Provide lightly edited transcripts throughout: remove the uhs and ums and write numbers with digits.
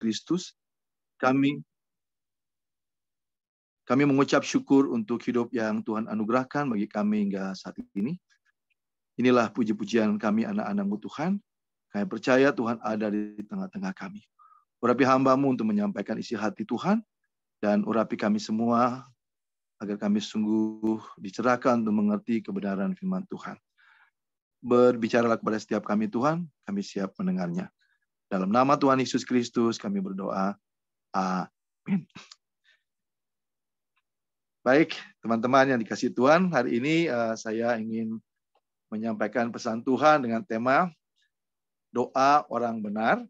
Kristus, kami mengucap syukur untuk hidup yang Tuhan anugerahkan bagi kami hingga saat ini. Inilah puji-pujian kami anak-anak-Mu Tuhan. Kami percaya Tuhan ada di tengah-tengah kami. Urapi hamba-Mu untuk menyampaikan isi hati Tuhan, dan urapi kami semua agar kami sungguh dicerahkan untuk mengerti kebenaran firman Tuhan. Berbicaralah kepada setiap kami Tuhan, kami siap mendengarnya. Dalam nama Tuhan Yesus Kristus kami berdoa. Amin. Baik, teman-teman yang dikasihi Tuhan, hari ini saya ingin menyampaikan pesan Tuhan dengan tema doa orang benar.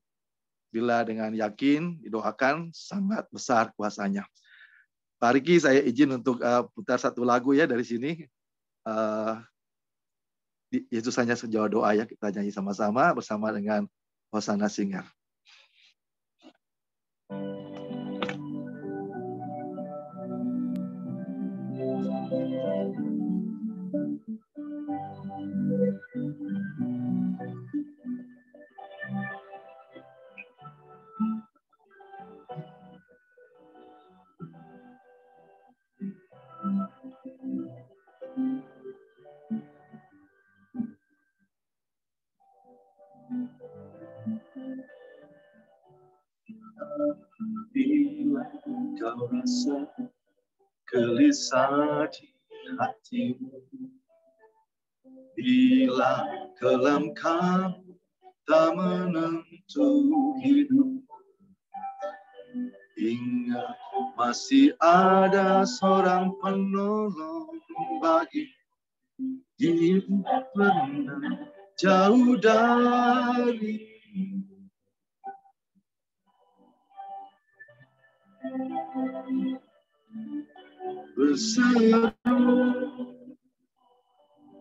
Bila dengan yakin didoakan, sangat besar kuasanya. Pak Riki, saya izin untuk putar satu lagu ya dari sini. Yesus hanya sejauh doa ya, kita nyanyi sama-sama bersama dengan Hosanna Singer. Bila kau rasa gelisah di hatimu, bila kelam kamu tak menentu hidup, ingat masih ada seorang penolong bagi dirimu pernah jauh dari berseru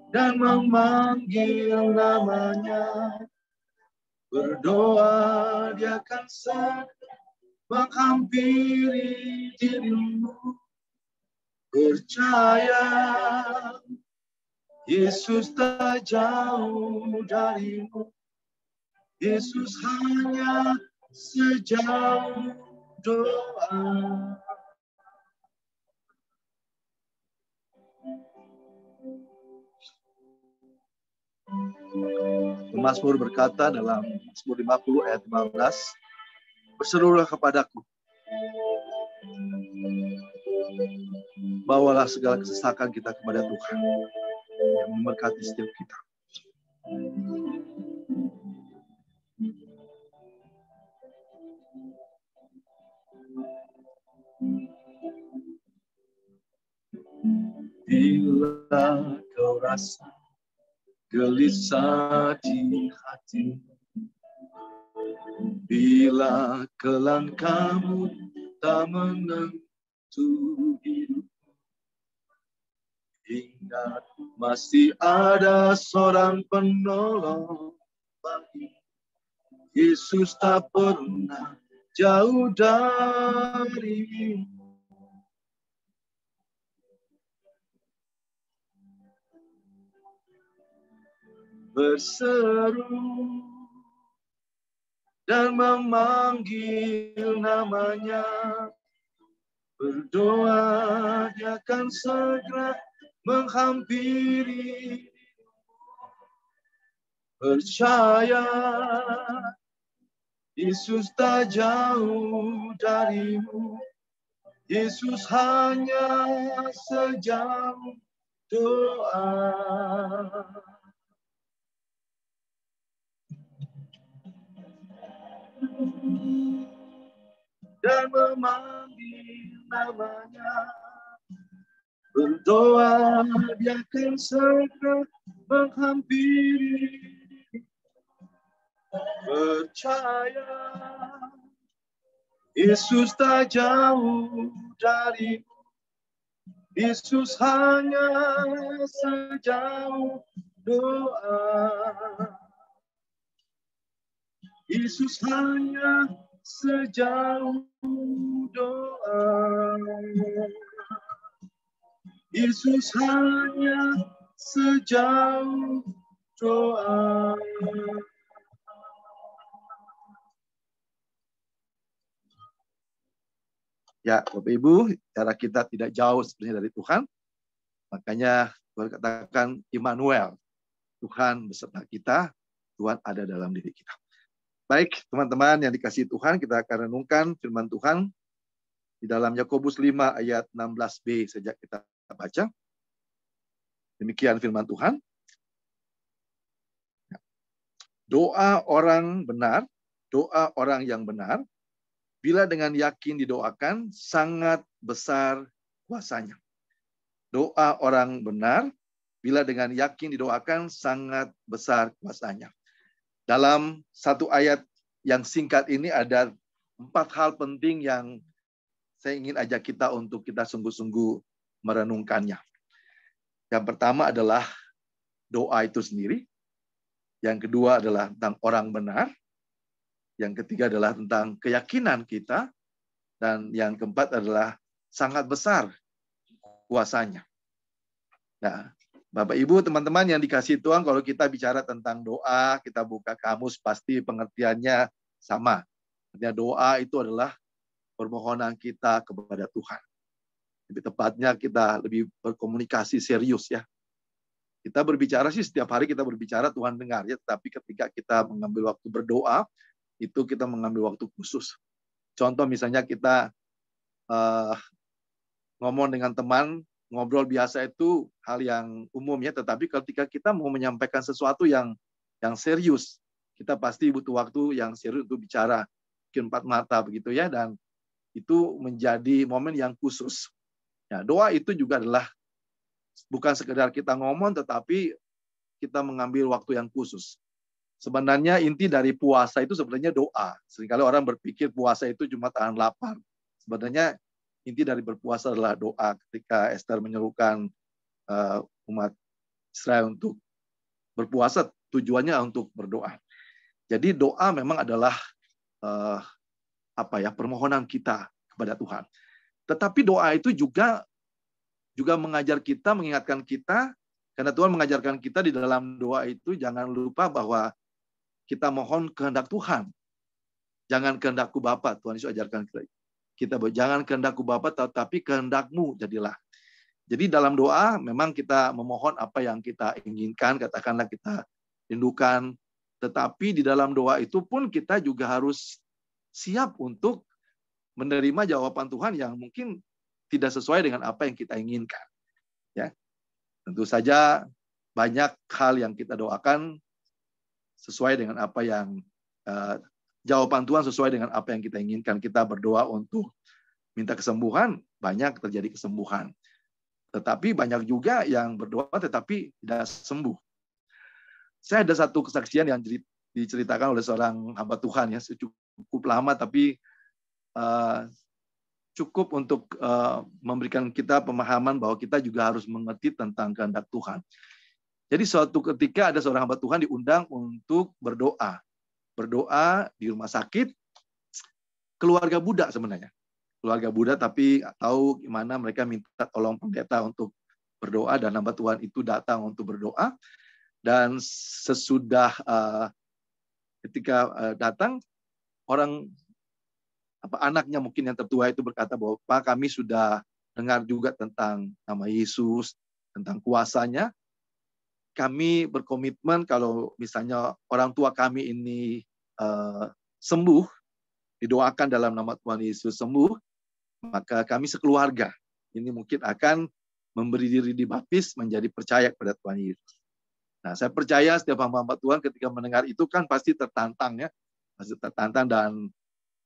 dan memanggil namanya, berdoa dia akan segera menghampiri dirimu. Percaya Yesus tak jauh darimu, Yesus hanya sejauh doa. Mazmur berkata dalam Mazmur 50 ayat 15, berserulah kepadaku, bawalah segala kesesakan kita kepada Tuhan yang memberkati setiap kita. Bila kau rasa gelisah di hati, bila kelam kamu tak menentu hidup, ingat masih ada seorang penolong bagi Yesus tak pernah jauh darimu. Berseru dan memanggil namanya, berdoa dia akan segera menghampiri. Percaya Yesus tak jauh darimu, Yesus hanya sejauh doa. Dan memanggil namanya, berdoa dia akan segera menghampiri. Percaya Yesus tak jauh darimu, Yesus hanya sejauh doa. Yesus hanya sejauh doa. Yesus hanya sejauh doa. Ya, Bapak Ibu, cara kita tidak jauh sebenarnya dari Tuhan. Makanya Tuhan katakan Immanuel, Tuhan beserta kita, Tuhan ada dalam diri kita. Baik, teman-teman yang dikasihi Tuhan, kita akan renungkan firman Tuhan di dalam Yakobus 5 ayat 16b sejak kita baca. Demikian firman Tuhan. Doa orang benar, doa orang yang benar, bila dengan yakin didoakan, sangat besar kuasanya. Doa orang benar, bila dengan yakin didoakan, sangat besar kuasanya. Dalam satu ayat yang singkat ini ada 4 hal penting yang saya ingin ajak kita untuk kita sungguh-sungguh merenungkannya. Yang pertama adalah doa itu sendiri. Yang kedua adalah tentang orang benar. Yang ketiga adalah tentang keyakinan kita. Dan yang keempat adalah sangat besar kuasanya. Nah, Bapak Ibu, teman-teman yang dikasihi Tuhan, kalau kita bicara tentang doa, kita buka kamus, pasti pengertiannya sama. Artinya doa itu adalah permohonan kita kepada Tuhan. Lebih tepatnya kita lebih berkomunikasi serius ya. Kita berbicara sih setiap hari kita berbicara Tuhan dengar ya, tapi ketika kita mengambil waktu berdoa, itu kita mengambil waktu khusus. Contoh misalnya kita ngomong dengan teman, ngobrol biasa itu hal yang umum ya, tetapi ketika kita mau menyampaikan sesuatu yang serius, kita pasti butuh waktu yang serius untuk bicara, mungkin 4 mata begitu ya, dan itu menjadi momen yang khusus. Ya, doa itu juga adalah bukan sekedar kita ngomong, tetapi kita mengambil waktu yang khusus. Sebenarnya inti dari puasa itu sebenarnya doa. Seringkali orang berpikir puasa itu cuma tahan lapar. Sebenarnya inti dari berpuasa adalah doa. Ketika Esther menyerukan umat Israel untuk berpuasa, tujuannya untuk berdoa. Jadi doa memang adalah permohonan kita kepada Tuhan. Tetapi doa itu juga mengajar kita, mengingatkan kita, karena Tuhan mengajarkan kita di dalam doa itu jangan lupa bahwa kita mohon kehendak Tuhan. Jangan kehendakku Bapa, Tuhan Yesus ajarkan kita bahwa jangan kehendakku Bapa, tetapi kehendakmu jadilah. Jadi dalam doa memang kita memohon apa yang kita inginkan, katakanlah kita rindukan, tetapi di dalam doa itu pun kita juga harus siap untuk menerima jawaban Tuhan yang mungkin tidak sesuai dengan apa yang kita inginkan. Ya, tentu saja banyak hal yang kita doakan sesuai dengan apa yang jawaban Tuhan sesuai dengan apa yang kita inginkan. Kita berdoa untuk minta kesembuhan, banyak terjadi kesembuhan. Tetapi banyak juga yang berdoa tetapi tidak sembuh. Saya ada satu kesaksian yang diceritakan oleh seorang hamba Tuhan ya, cukup lama tapi cukup untuk memberikan kita pemahaman bahwa kita juga harus mengerti tentang kehendak Tuhan. Jadi suatu ketika ada seorang hamba Tuhan diundang untuk berdoa. Berdoa di rumah sakit, keluarga Buddha sebenarnya. Keluarga Buddha tapi tahu gimana mereka minta tolong pendeta untuk berdoa, dan hamba Tuhan itu datang untuk berdoa. Dan sesudah ketika datang, anaknya mungkin yang tertua itu berkata bahwa Pak, kami sudah dengar juga tentang nama Yesus, tentang kuasanya. Kami berkomitmen kalau misalnya orang tua kami ini sembuh, didoakan dalam nama Tuhan Yesus sembuh, maka kami sekeluarga ini mungkin akan memberi diri dibaptis menjadi percaya kepada Tuhan Yesus. Nah, saya percaya setiap hamba-hamba Tuhan ketika mendengar itu kan pasti tertantang ya, pasti tertantang, dan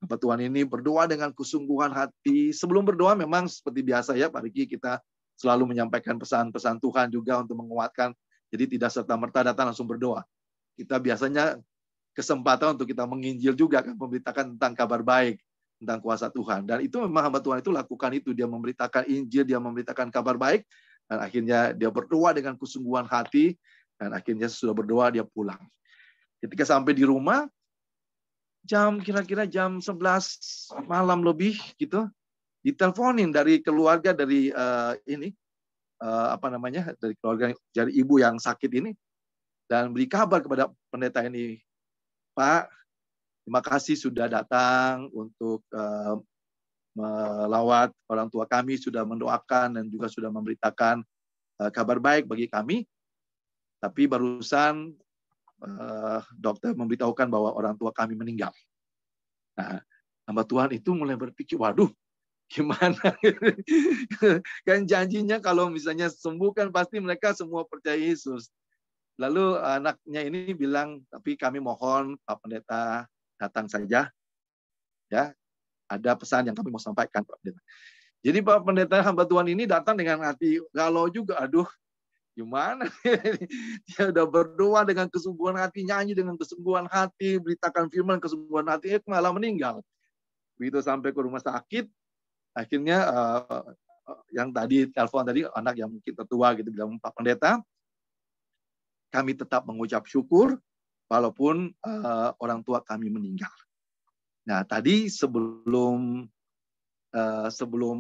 hamba Tuhan ini berdoa dengan kesungguhan hati. Sebelum berdoa memang seperti biasa ya, Pak Riki, kita selalu menyampaikan pesan-pesan Tuhan juga untuk menguatkan. Jadi tidak serta-merta datang langsung berdoa. Kita biasanya kesempatan untuk kita menginjil juga, kan, memberitakan tentang kabar baik, tentang kuasa Tuhan. Dan itu memang hamba Tuhan itu lakukan itu. Dia memberitakan Injil, dia memberitakan kabar baik, dan akhirnya dia berdoa dengan kesungguhan hati, dan akhirnya sesudah berdoa dia pulang. Ketika sampai di rumah, kira-kira jam 11 malam lebih gitu, diteleponin dari keluarga dari dari keluarga dari ibu yang sakit ini, dan beri kabar kepada pendeta ini, Pak, terima kasih sudah datang untuk melawat, orang tua kami sudah mendoakan dan juga sudah memberitakan kabar baik bagi kami. Tapi barusan dokter memberitahukan bahwa orang tua kami meninggal. Nah, hamba Tuhan itu mulai berpikir, waduh, gimana? Kan janjinya kalau misalnya sembuh kan pasti mereka semua percaya Yesus. Lalu anaknya ini bilang, tapi kami mohon Pak Pendeta datang saja. Ya, ada pesan yang kami mau sampaikan Pak Pendeta. Jadi Pak Pendeta hamba Tuhan ini datang dengan hati galau juga. Aduh, gimana? Dia udah berdoa dengan kesungguhan hati, nyanyi dengan kesungguhan hati, beritakan firman kesungguhan hati, malah meninggal. Begitu sampai ke rumah sakit, akhirnya yang tadi telepon tadi, anak yang mungkin tertua gitu, bilang, Pak Pendeta, kami tetap mengucap syukur walaupun orang tua kami meninggal. Nah, tadi sebelum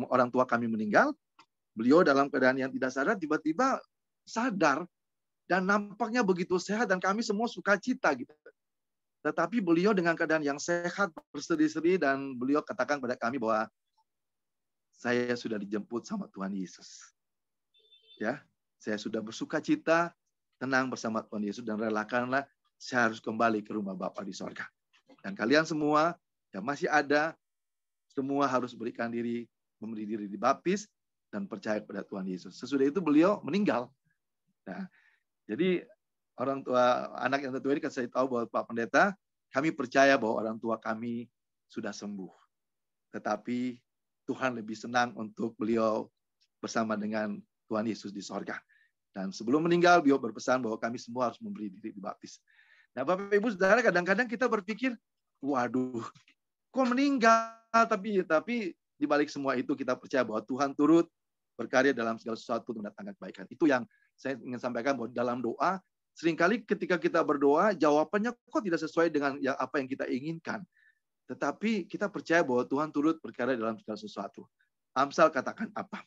orang tua kami meninggal, beliau dalam keadaan yang tidak sadar tiba-tiba sadar dan nampaknya begitu sehat dan kami semua sukacita gitu. Tetapi beliau dengan keadaan yang sehat, berseri-seri, dan beliau katakan pada kami bahwa saya sudah dijemput sama Tuhan Yesus. Ya, saya sudah bersukacita, tenang bersama Tuhan Yesus, dan relakanlah saya harus kembali ke rumah Bapa di sorga. Dan kalian semua yang masih ada, semua harus berikan diri, memberi diri dibaptis, dan percaya kepada Tuhan Yesus. Sesudah itu beliau meninggal. Nah, jadi orang tua anak yang tertua ini kasih tahu bahwa Pak Pendeta, kami percaya bahwa orang tua kami sudah sembuh. Tetapi Tuhan lebih senang untuk beliau bersama dengan Tuhan Yesus di sorga. Dan sebelum meninggal, beliau berpesan bahwa kami semua harus memberi diri dibaptis. Nah, Bapak Ibu Saudara, kadang-kadang kita berpikir, waduh, kok meninggal? Tapi di balik semua itu kita percaya bahwa Tuhan turut berkarya dalam segala sesuatu untuk mendatangkan kebaikan. Itu yang saya ingin sampaikan, bahwa dalam doa, seringkali ketika kita berdoa, jawabannya kok tidak sesuai dengan apa yang kita inginkan. Tetapi kita percaya bahwa Tuhan turut berkarya dalam segala sesuatu. Amsal katakan apa?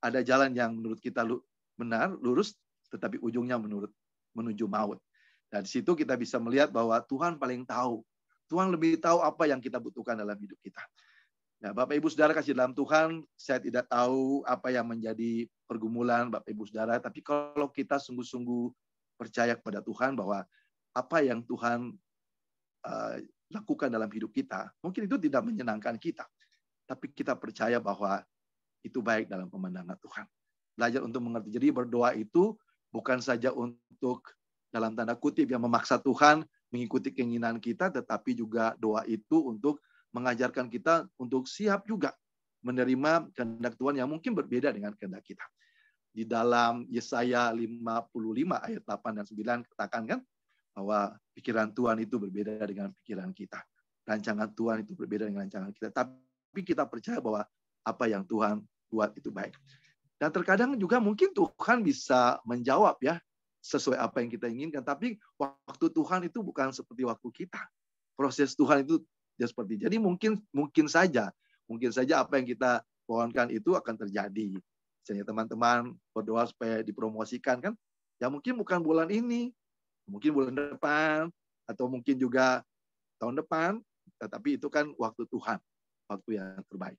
Ada jalan yang menurut kita benar, lurus, tetapi ujungnya menuju maut. Dan di situ kita bisa melihat bahwa Tuhan paling tahu. Tuhan lebih tahu apa yang kita butuhkan dalam hidup kita. Nah, Bapak Ibu Saudara kasih dalam Tuhan, saya tidak tahu apa yang menjadi pergumulan Bapak Ibu Saudara, tapi kalau kita sungguh-sungguh percaya kepada Tuhan bahwa apa yang Tuhan lakukan dalam hidup kita, mungkin itu tidak menyenangkan kita, tapi kita percaya bahwa itu baik dalam pemandangan Tuhan. Belajar untuk mengerti. Jadi berdoa itu bukan saja untuk dalam tanda kutip yang memaksa Tuhan mengikuti keinginan kita, tetapi juga doa itu untuk mengajarkan kita untuk siap juga menerima kehendak Tuhan yang mungkin berbeda dengan kehendak kita. Di dalam Yesaya 55 ayat 8 dan 9 katakan kan bahwa pikiran Tuhan itu berbeda dengan pikiran kita. Rancangan Tuhan itu berbeda dengan rancangan kita. Tapi kita percaya bahwa apa yang Tuhan buat itu baik. Dan terkadang juga mungkin Tuhan bisa menjawab ya sesuai apa yang kita inginkan. Tapi waktu Tuhan itu bukan seperti waktu kita. Proses Tuhan itu ya seperti. Jadi mungkin saja apa yang kita pohonkan itu akan terjadi. Misalnya teman-teman berdoa supaya dipromosikan kan, ya mungkin bukan bulan ini, mungkin bulan depan, atau mungkin juga tahun depan, tetapi itu kan waktu Tuhan, waktu yang terbaik.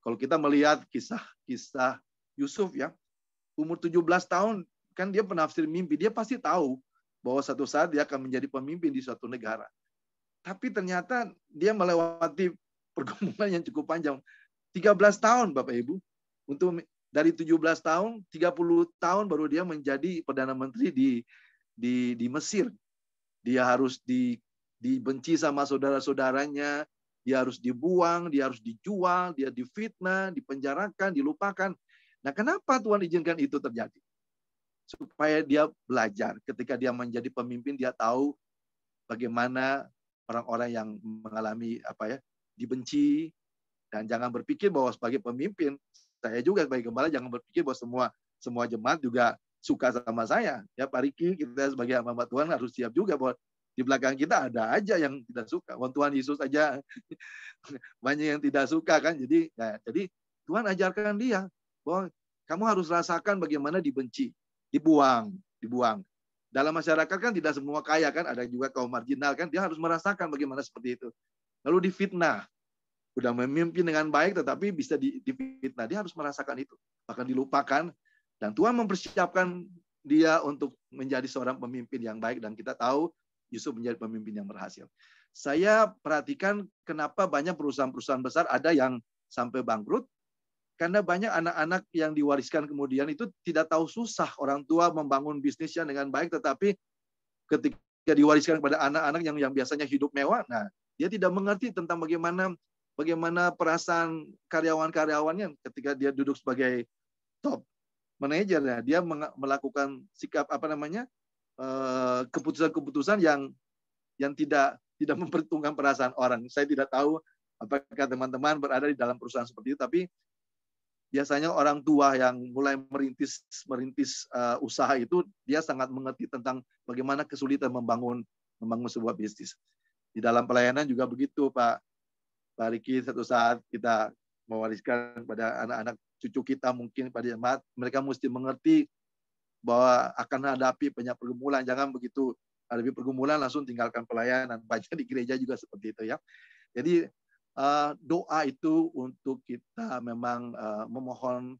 Kalau kita melihat kisah Yusuf ya, umur 17 tahun, kan dia penafsir mimpi, dia pasti tahu bahwa satu saat dia akan menjadi pemimpin di suatu negara. Tapi ternyata dia melewati pergumulan yang cukup panjang. 13 tahun Bapak Ibu, untuk dari 17 tahun, 30 tahun baru dia menjadi Perdana Menteri di Mesir. Dia harus dibenci sama saudara-saudaranya, dia harus dibuang, dia harus dijual, dia difitnah, dipenjarakan, dilupakan. Nah, kenapa Tuhan izinkan itu terjadi? Supaya dia belajar. Ketika dia menjadi pemimpin, dia tahu bagaimana orang-orang yang mengalami dibenci, dan jangan berpikir bahwa sebagai pemimpin, saya juga sebagai gembala jangan berpikir bahwa semua jemaat juga suka sama saya. Ya Pak Riki, kita sebagai hamba Tuhan harus siap juga bahwa di belakang kita ada aja yang tidak suka. Tuhan Yesus aja banyak yang tidak suka kan. Jadi Tuhan ajarkan dia bahwa kamu harus rasakan bagaimana dibenci, dibuang. Dalam masyarakat kan tidak semua kaya kan, ada juga kaum marginal kan, dia harus merasakan bagaimana seperti itu. Lalu difitnah. udah memimpin dengan baik tetapi bisa difitnah. Dia harus merasakan itu, bahkan dilupakan. Dan Tuhan mempersiapkan dia untuk menjadi seorang pemimpin yang baik, dan kita tahu Yusuf menjadi pemimpin yang berhasil. Saya perhatikan kenapa banyak perusahaan-perusahaan besar ada yang sampai bangkrut, karena banyak anak-anak yang diwariskan kemudian itu tidak tahu susah orang tua membangun bisnisnya dengan baik, tetapi ketika diwariskan kepada anak-anak yang biasanya hidup mewah, nah dia tidak mengerti tentang bagaimana perasaan karyawan-karyawannya ketika dia duduk sebagai top manajer. Ya, dia melakukan sikap keputusan-keputusan yang tidak memperhitungkan perasaan orang. Saya tidak tahu apakah teman-teman berada di dalam perusahaan seperti itu, tapi biasanya orang tua yang mulai merintis usaha itu, dia sangat mengerti tentang bagaimana kesulitan membangun sebuah bisnis. Di dalam pelayanan juga begitu, Pak Riki. Satu saat kita mewariskan pada anak-anak cucu kita mungkin pada jemaat, mereka mesti mengerti bahwa akan hadapi banyak pergumulan. Jangan begitu hadapi pergumulan langsung tinggalkan pelayanan. Banyak di gereja juga seperti itu ya. Jadi doa itu untuk kita memang memohon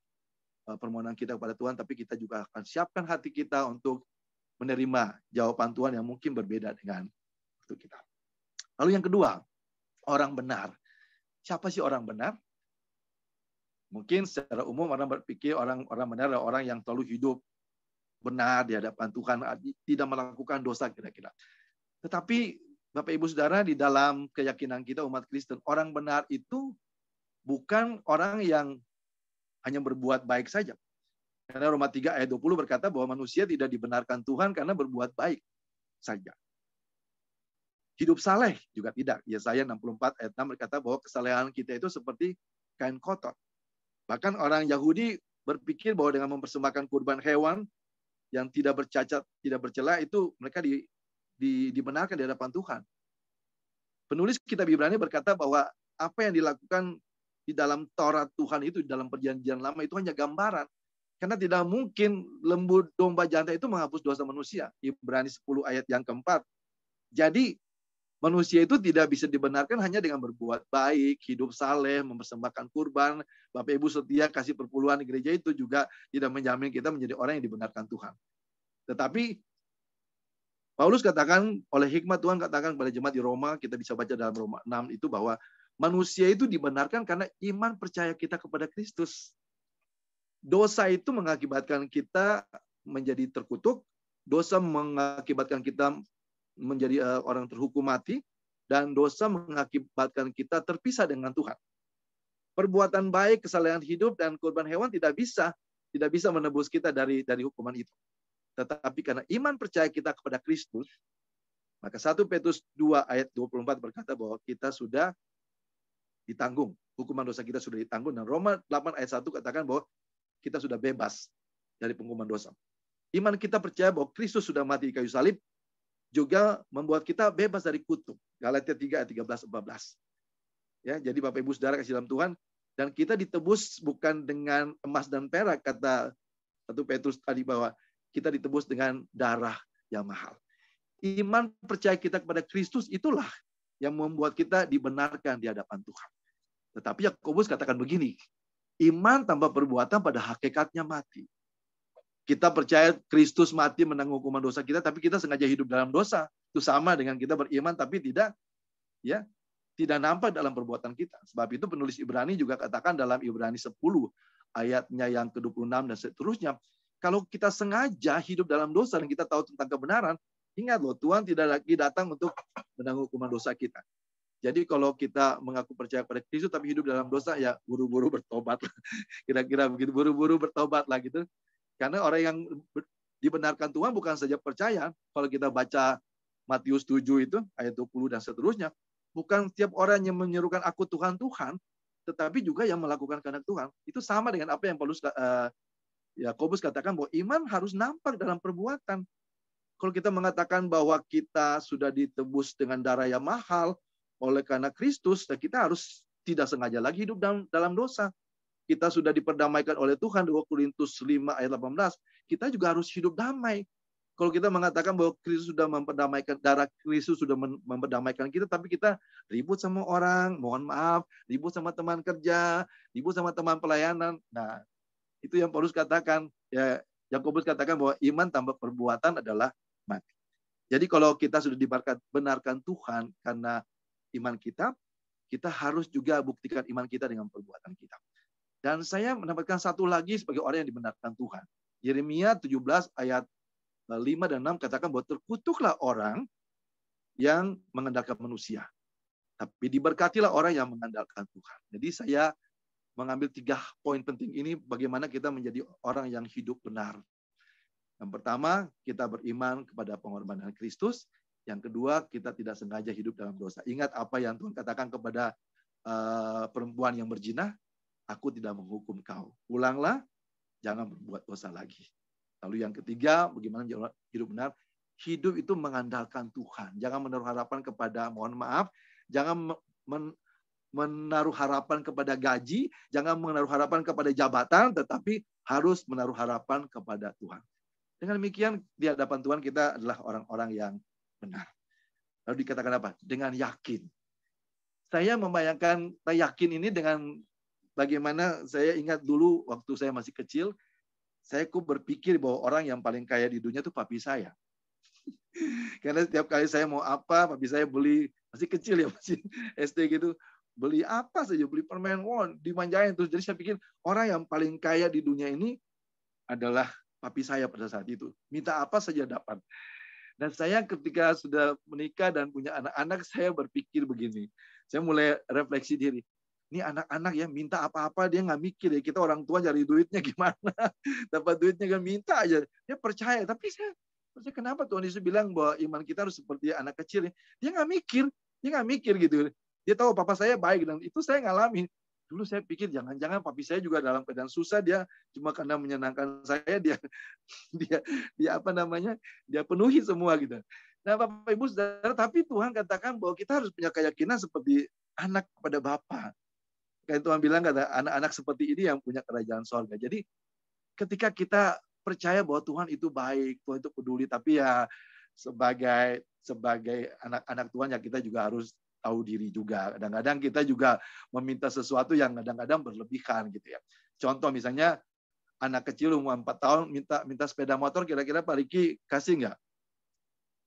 permohonan kita kepada Tuhan, tapi kita juga akan siapkan hati kita untuk menerima jawaban Tuhan yang mungkin berbeda dengan itu kita. Lalu yang kedua, orang benar. Siapa sih orang benar? Mungkin secara umum orang berpikir orang benar adalah orang yang selalu hidup benar di hadapan Tuhan, tidak melakukan dosa kira-kira. Tetapi Bapak Ibu Saudara, di dalam keyakinan kita umat Kristen, orang benar itu bukan orang yang hanya berbuat baik saja. Karena Roma 3 ayat 20 berkata bahwa manusia tidak dibenarkan Tuhan karena berbuat baik saja. Hidup saleh juga tidak. Yesaya 64 ayat 6 berkata bahwa kesalehan kita itu seperti kain kotor. Bahkan orang Yahudi berpikir bahwa dengan mempersembahkan kurban hewan yang tidak bercacat, tidak bercela, itu mereka dibenarkan di hadapan Tuhan. Penulis kitab Ibrani berkata bahwa apa yang dilakukan di dalam Taurat Tuhan itu, di dalam perjanjian lama itu hanya gambaran. Karena tidak mungkin lembu domba jantan itu menghapus dosa manusia. Ibrani 10 ayat yang keempat. Jadi manusia itu tidak bisa dibenarkan hanya dengan berbuat baik, hidup saleh, mempersembahkan kurban. Bapak Ibu setia kasih perpuluhan di gereja itu juga tidak menjamin kita menjadi orang yang dibenarkan Tuhan. Tetapi Paulus katakan, oleh hikmat Tuhan katakan kepada jemaat di Roma, kita bisa baca dalam Roma 6 itu, bahwa manusia itu dibenarkan karena iman percaya kita kepada Kristus. Dosa itu mengakibatkan kita menjadi terkutuk, dosa mengakibatkan kita menjadi orang terhukum mati, dan dosa mengakibatkan kita terpisah dengan Tuhan. Perbuatan baik, kesalehan hidup, dan kurban hewan tidak bisa menebus kita dari hukuman itu. Tetapi karena iman percaya kita kepada Kristus, maka 1 Petrus 2 ayat 24 berkata bahwa kita sudah ditanggung. Hukuman dosa kita sudah ditanggung. Dan Roma 8 ayat 1 katakan bahwa kita sudah bebas dari penghukuman dosa. Iman kita percaya bahwa Kristus sudah mati di kayu salib, juga membuat kita bebas dari kutuk. Galatia 3 ayat 13-14. Ya, jadi Bapak Ibu Saudara kasih dalam Tuhan, dan kita ditebus bukan dengan emas dan perak, kata 1 Petrus tadi, bahwa kita ditebus dengan darah yang mahal. Iman percaya kita kepada Kristus itulah yang membuat kita dibenarkan di hadapan Tuhan. Tetapi Yakobus katakan begini, iman tanpa perbuatan pada hakikatnya mati. Kita percaya Kristus mati menanggung hukuman dosa kita, tapi kita sengaja hidup dalam dosa. Itu sama dengan kita beriman tapi tidak nampak dalam perbuatan kita. Sebab itu penulis Ibrani juga katakan dalam Ibrani 10 ayatnya yang ke-26 dan seterusnya, kalau kita sengaja hidup dalam dosa dan kita tahu tentang kebenaran, ingat loh, Tuhan tidak lagi datang untuk menanggung hukuman dosa kita. Jadi kalau kita mengaku percaya pada Kristus tapi hidup dalam dosa, ya buru-buru bertobat. Kira-kira begitu, buru-buru bertobat lah gitu. Karena orang yang dibenarkan Tuhan bukan saja percaya. Kalau kita baca Matius 7 itu, ayat 20 dan seterusnya, bukan setiap orang yang menyerukan aku Tuhan, Tuhan, tetapi juga yang melakukan kehendak Tuhan. Itu sama dengan apa yang Paulus Yakobus katakan, bahwa iman harus nampak dalam perbuatan. Kalau kita mengatakan bahwa kita sudah ditebus dengan darah yang mahal oleh karena Kristus, dan kita harus tidak sengaja lagi hidup dalam dosa. Kita sudah diperdamaikan oleh Tuhan, 2 Korintus 5 ayat 18. Kita juga harus hidup damai. Kalau kita mengatakan bahwa Kristus sudah memperdamaikan, darah Kristus sudah memperdamaikan kita, tapi kita ribut sama orang, mohon maaf, ribut sama teman kerja, ribut sama teman pelayanan. Nah, itu yang Paulus katakan, ya, Yakobus katakan bahwa iman tanpa perbuatan adalah mati. Jadi kalau kita sudah dibenarkan Tuhan karena iman kita, kita harus juga buktikan iman kita dengan perbuatan kita. Dan saya mendapatkan satu lagi sebagai orang yang dibenarkan Tuhan. Yeremia 17 ayat 5 dan 6 katakan bahwa terkutuklah orang yang mengandalkan manusia. Tapi diberkatilah orang yang mengandalkan Tuhan. Jadi saya mengambil 3 poin penting ini bagaimana kita menjadi orang yang hidup benar. Yang pertama, kita beriman kepada pengorbanan Kristus. Yang kedua, kita tidak sengaja hidup dalam dosa. Ingat apa yang Tuhan katakan kepada perempuan yang berzina, aku tidak menghukum kau. Pulanglah, jangan berbuat dosa lagi. Lalu yang ketiga, bagaimana hidup benar? Hidup itu mengandalkan Tuhan. Jangan menaruh harapan kepada, mohon maaf, jangan menaruh harapan kepada gaji, jangan menaruh harapan kepada jabatan, tetapi harus menaruh harapan kepada Tuhan. Dengan demikian, di hadapan Tuhan kita adalah orang-orang yang benar. Lalu dikatakan apa? Dengan yakin. Saya membayangkan yakin ini dengan bagaimana saya ingat dulu waktu saya masih kecil, saya berpikir bahwa orang yang paling kaya di dunia itu papi saya. Karena setiap kali saya mau apa, papi saya beli, masih kecil ya, masih SD gitu, beli apa saja, beli permen, dimanjain terus. Jadi saya pikir orang yang paling kaya di dunia ini adalah papi saya pada saat itu. Minta apa saja dapat. Dan saya ketika sudah menikah dan punya anak-anak, saya berpikir begini. Saya mulai refleksi diri. Ini anak-anak ya, minta apa-apa dia nggak mikir ya. Kita orang tua cari duitnya gimana. Dapat duitnya kan minta aja. Dia percaya. Tapi saya kenapa Tuhan Yesus bilang bahwa iman kita harus seperti anak kecil. Dia nggak mikir. Dia nggak mikir gitu. Dia tahu papa saya baik. Dan itu saya ngalamin. Dulu saya pikir jangan-jangan papi saya juga dalam keadaan susah, dia cuma karena menyenangkan saya dia apa namanya? Dia penuhi semua gitu. Nah, Bapak Ibu Saudara, tapi Tuhan katakan bahwa kita harus punya keyakinan seperti anak kepada Bapa. Kayak Tuhan bilang kata anak-anak seperti ini yang punya kerajaan sorga. Jadi ketika kita percaya bahwa Tuhan itu baik, Tuhan itu peduli, tapi ya sebagai anak-anak Tuhan ya kita juga harus tahu diri juga. Kadang-kadang kita juga meminta sesuatu yang kadang-kadang berlebihan gitu ya. Contoh misalnya anak kecil umur 4 tahun minta sepeda motor, kira-kira Pak Riki kasih nggak?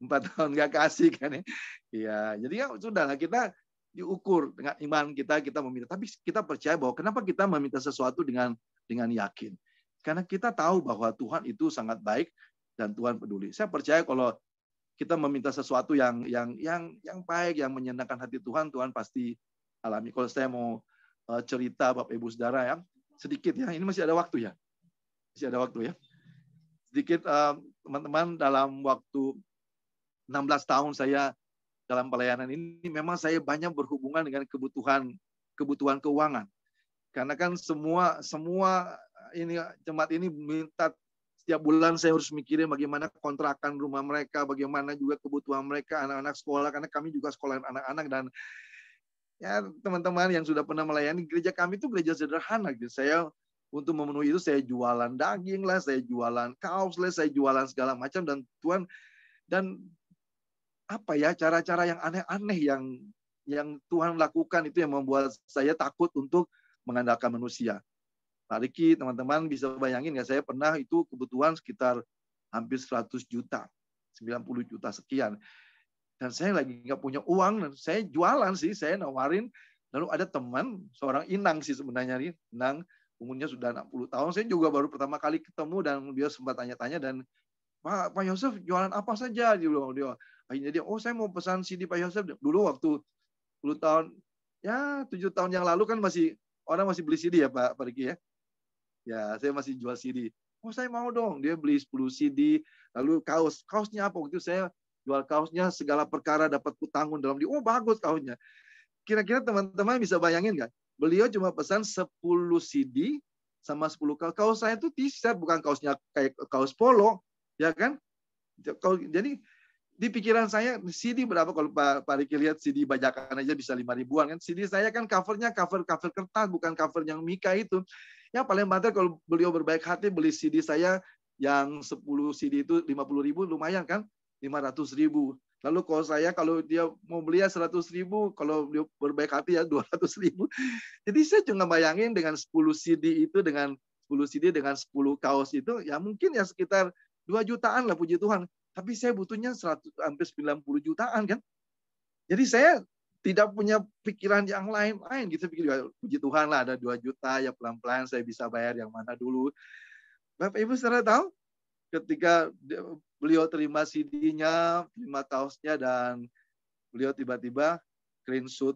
4 tahun nggak kasih kan ya. Ya, jadi ya sudahlah kita diukur dengan iman kita meminta. Tapi kita percaya bahwa kenapa kita meminta sesuatu dengan yakin? Karena kita tahu bahwa Tuhan itu sangat baik dan Tuhan peduli. Saya percaya kalau kita meminta sesuatu yang baik, yang menyenangkan hati Tuhan, Tuhan pasti alami. Kalau saya mau cerita Bapak Ibu Saudara ya, sedikit ya, ini masih ada waktu ya. Masih ada waktu ya. Sedikit teman-teman, dalam waktu 16 tahun saya dalam pelayanan ini, memang saya banyak berhubungan dengan kebutuhan keuangan. Karena kan semua ini jemaat ini minta. Setiap bulan saya harus mikirin bagaimana kontrakan rumah mereka, bagaimana juga kebutuhan mereka, anak-anak sekolah, karena kami juga sekolahin anak-anak. Dan ya teman-teman yang sudah pernah melayani, gereja kami itu gereja sederhana gitu. Saya untuk memenuhi itu saya jualan daging lah, saya jualan kaos lah, saya jualan segala macam. Dan Tuhan, dan apa ya, cara-cara yang aneh-aneh yang Tuhan lakukan itu yang membuat saya takut untuk mengandalkan manusia. Pak Riki, teman-teman bisa bayangin ya, saya pernah itu kebutuhan sekitar hampir 100 juta, 90 juta sekian. Dan saya lagi nggak punya uang, dan saya jualan sih, saya nawarin. Lalu ada teman, seorang inang sih sebenarnya, inang, umurnya sudah 60 tahun. Saya juga baru pertama kali ketemu dan dia sempat tanya-tanya, dan Pak Yosef jualan apa saja? Dia akhirnya dia, saya mau pesan CD Pak Yosef. Dulu waktu 10 tahun, ya 7 tahun yang lalu kan orang masih beli CD ya Pak Riki ya. Ya, saya masih jual CD. Saya mau dong. Dia beli 10 CD. Lalu kaosnya apa? Waktu itu saya jual kaosnya segala perkara dapat kutanggung dalam dia. Bagus kaosnya. Kira-kira teman-teman bisa bayangin nggak? Beliau cuma pesan 10 CD sama 10 kaos. Kaos saya itu t-shirt, bukan kaosnya kayak kaos polo. Ya kan? Jadi di pikiran saya, CD berapa? Kalau Pak Riki lihat CD bajakan aja bisa 5 ribuan kan. CD saya kan covernya cover kertas, bukan cover yang mika itu. Yang paling banter kalau beliau berbaik hati beli CD saya Yang 10 CD itu 50.000 lumayan kan? 500.000. Lalu kalau dia mau beli 100.000, kalau dia berbaik hati ya 200.000. Jadi saya cuma bayangin dengan 10 CD itu, dengan 10 CD dengan 10 kaos itu, ya mungkin ya sekitar 2 jutaan lah, puji Tuhan. Tapi saya butuhnya hampir 90 jutaan kan. Jadi saya tidak punya pikiran yang lain-lain gitu. Pikir, puji Tuhan lah ada 2 juta, ya pelan-pelan saya bisa bayar yang mana dulu. Bapak Ibu saudara tahu, ketika beliau terima CD-nya, terima kaosnya, dan beliau tiba-tiba screenshot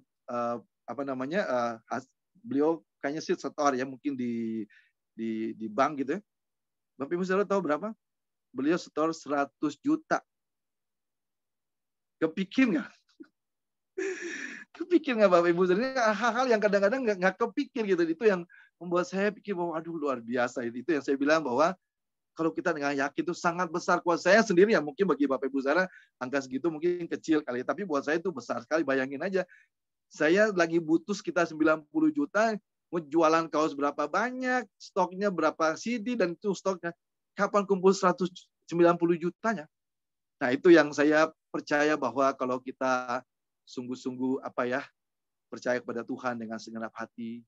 beliau kayaknya sih setor ya, mungkin di bank gitu ya. Bapak Ibu saudara tahu berapa? Beliau setor 100 juta. Kepikir nggak? Kepikir nggak Bapak Ibu? Saudara, hal-hal yang kadang-kadang nggak kepikir gitu. Itu yang membuat saya pikir bahwa aduh luar biasa. Itu yang saya bilang bahwa kalau kita dengan yakin itu sangat besar. Kuasa saya sendiri ya mungkin bagi Bapak Ibu saudara angka segitu mungkin kecil kali. Tapi buat saya itu besar sekali. Bayangin aja. Saya lagi butuh sekitar 90 juta. Mau jualan kaos berapa banyak. Stoknya berapa CD. Dan itu stoknya. Kapan kumpul 190 jutanya? Nah itu yang saya percaya bahwa kalau kita sungguh-sungguh percaya kepada Tuhan dengan segenap hati,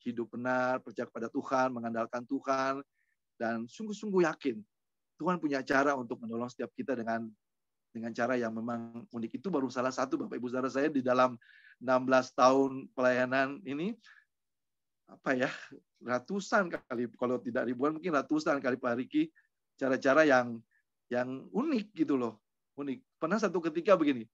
hidup benar, percaya kepada Tuhan, mengandalkan Tuhan, dan sungguh-sungguh yakin Tuhan punya cara untuk menolong setiap kita dengan cara yang memang unik. Itu baru salah satu, Bapak Ibu saudara, saya di dalam 16 tahun pelayanan ini ratusan kali, kalau tidak ribuan mungkin ratusan kali Pak Riki, cara-cara yang unik gitu loh. Unik. Pernah satu ketika begini.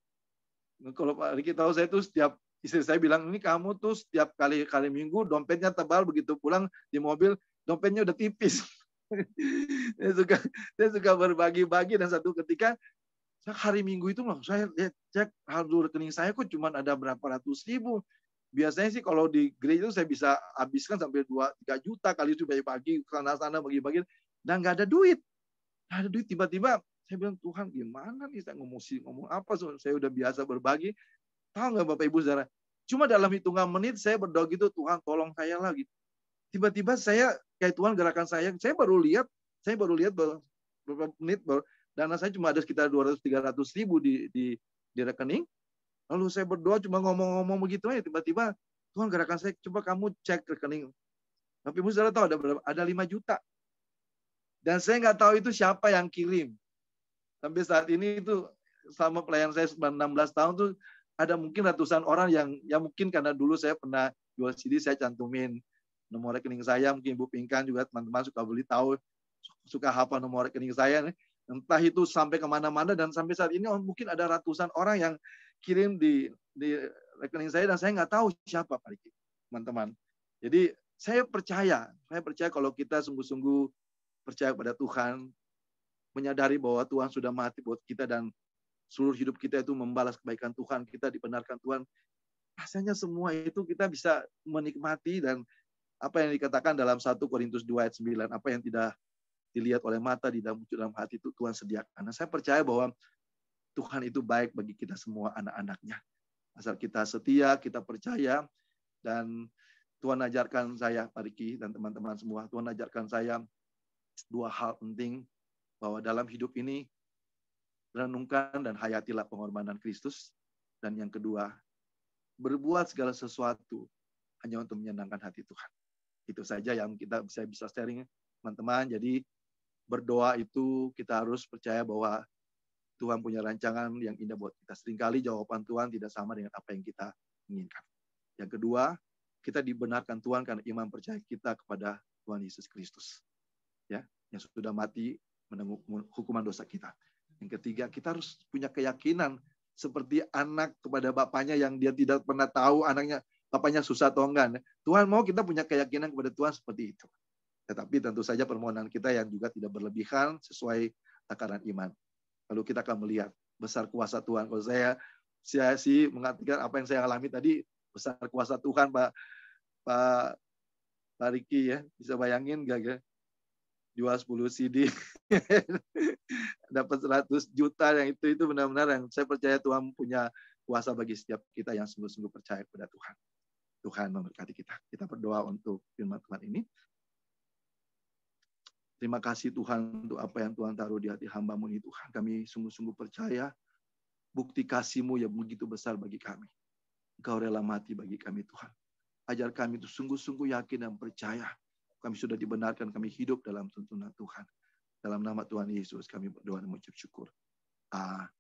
Kalau Pak Riki tahu, saya tuh setiap istri saya bilang, ini kamu tuh setiap kali minggu dompetnya tebal, begitu pulang di mobil dompetnya udah tipis. Saya suka berbagi-bagi, dan satu ketika hari Minggu itu saya cek saldo rekening saya kok cuma ada berapa ratus ribu. Biasanya sih kalau di gereja itu saya bisa habiskan sampai 2-3 juta kali itu bagi-bagi sana-sana, bagi-bagi, dan nggak ada duit. Nggak ada duit, tiba-tiba saya bilang, Tuhan gimana nih, saya ngomong apa, saya udah biasa berbagi. Tahu nggak Bapak Ibu saudara, cuma dalam hitungan menit saya berdoa gitu, Tuhan tolong saya lagi. Tiba-tiba saya kayak Tuhan gerakan saya baru lihat beberapa menit dana saya cuma ada sekitar 200-300 ribu di rekening. Lalu saya berdoa cuma ngomong-ngomong begitu aja, tiba-tiba Tuhan gerakan saya, coba kamu cek rekening. Tapi Ibu saudara tahu ada berapa? Ada 5 juta. Dan saya nggak tahu itu siapa yang kirim. Sampai saat ini itu selama pelayanan saya 16 tahun tuh ada mungkin ratusan orang yang mungkin karena dulu saya pernah jual CD, saya cantumin nomor rekening saya. Mungkin Ibu Pinkan juga, teman-teman suka beli tahu, suka hafal nomor rekening saya. Entah itu sampai kemana-mana, dan sampai saat ini mungkin ada ratusan orang yang kirim di rekening saya, dan saya nggak tahu siapa, Pak Riki, teman-teman. Jadi saya percaya kalau kita sungguh-sungguh percaya pada Tuhan, menyadari bahwa Tuhan sudah mati buat kita, dan seluruh hidup kita itu membalas kebaikan Tuhan, kita dibenarkan Tuhan, rasanya semua itu kita bisa menikmati. Dan apa yang dikatakan dalam 1 Korintus 2 ayat 9, apa yang tidak dilihat oleh mata, di dalam hati itu Tuhan sediakan. Nah, saya percaya bahwa Tuhan itu baik bagi kita semua anak-anaknya. Asal kita setia, kita percaya, dan Tuhan ajarkan saya, Pak Riki dan teman-teman semua, Tuhan ajarkan saya 2 hal penting, bahwa dalam hidup ini renungkan dan hayatilah pengorbanan Kristus. Dan yang kedua, berbuat segala sesuatu hanya untuk menyenangkan hati Tuhan. Itu saja yang saya bisa sharing, teman-teman. Jadi berdoa itu kita harus percaya bahwa Tuhan punya rancangan yang indah buat kita. Seringkali jawaban Tuhan tidak sama dengan apa yang kita inginkan. Yang kedua, kita dibenarkan Tuhan karena iman percaya kita kepada Tuhan Yesus Kristus, ya, yang sudah mati menanggung hukuman dosa kita. Yang ketiga, kita harus punya keyakinan seperti anak kepada bapaknya yang dia tidak pernah tahu bapaknya susah atau enggak. Tuhan mau kita punya keyakinan kepada Tuhan seperti itu. Tetapi tentu saja permohonan kita yang juga tidak berlebihan, sesuai takaran iman. Lalu kita akan melihat besar kuasa Tuhan. Kalau saya sih mengatakan apa yang saya alami tadi, besar kuasa Tuhan, Pak Riki ya, bisa bayangin gak? Jual 10 CD dapat 100 juta, yang itu benar-benar yang saya percaya Tuhan punya kuasa bagi setiap kita yang sungguh-sungguh percaya kepada Tuhan. Tuhan memberkati kita. Kita berdoa untuk firman Tuhan ini. Terima kasih Tuhan untuk apa yang Tuhan taruh di hati hamba-Mu ini Tuhan. Kami sungguh-sungguh percaya bukti kasih-Mu yang begitu besar bagi kami. Engkau rela mati bagi kami Tuhan. Ajar kami itu sungguh-sungguh yakin dan percaya. Kami sudah dibenarkan, kami hidup dalam tuntunan Tuhan. Dalam nama Tuhan Yesus kami berdoa dan mengucap syukur. Amin.